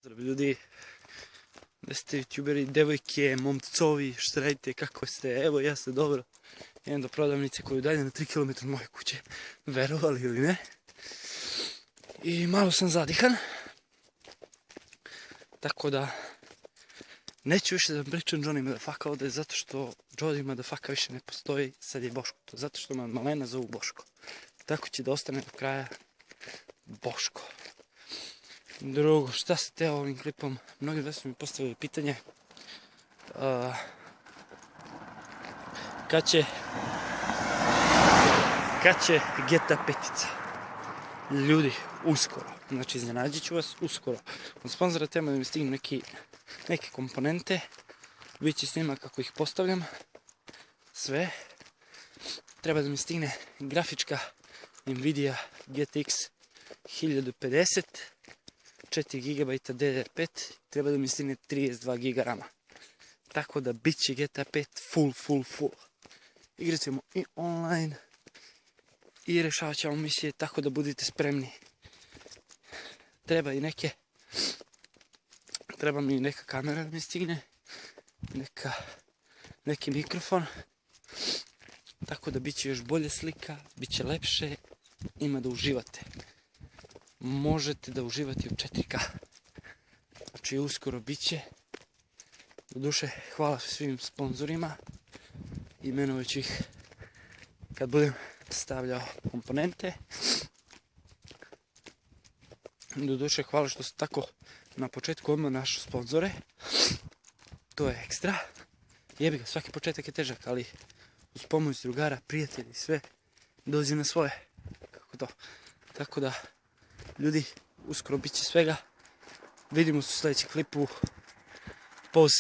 Pozdrav ljudi, da ste youtuberi, devojke, momcovi, šta radite, kako ste, evo ja sam dobro. Idem do prodavnice koju dalje na 3 km od moje kuće, verovali ili ne. I malo sam zadihan, tako da neću više da pričam Johnny Motherfucker ovdje, zato što Johnny Motherfucker više ne postoji, sad je Boško, to zato što me od malena zovu Boško. Tako će da ostane do kraja Boško. Drugo, šta se teo ovim klipom? Mnogi da su mi postavili pitanje kad će GTA 5-ica? Ljudi, uskoro. Znači, iznenađit ću vas uskoro. Od sponzora tema da mi stignu neke komponente. Biće snima kako ih postavljam. Sve. Treba da mi stigne grafička Nvidia GTX 1050. 4 GB DDR5, treba da mi stigne 32 GB rama. Tako da bit će GTA 5 full. Igrat ćemo i online i rešavat ćemo misije, tako da budite spremni. Treba mi neka kamera da mi stigne, neki mikrofon, tako da bit će još bolje slika, bit će lepše, ima da uživate. Možete da uživate u 4K. Znači uskoro bit će. Doduše, hvala svim sponzorima. Imenovat ću ih kad budem stavljao komponente. Doduše, hvala što ste tako na početku odmah našli sponzore. To je ekstra. Jebi ga, svaki početak je težak, ali uz pomoć drugara, prijatelji, sve dođe na svoje. Kako to? Tako da, ljudi, uskoro bit će svega. Vidimo se u sljedećem klipu. Poz.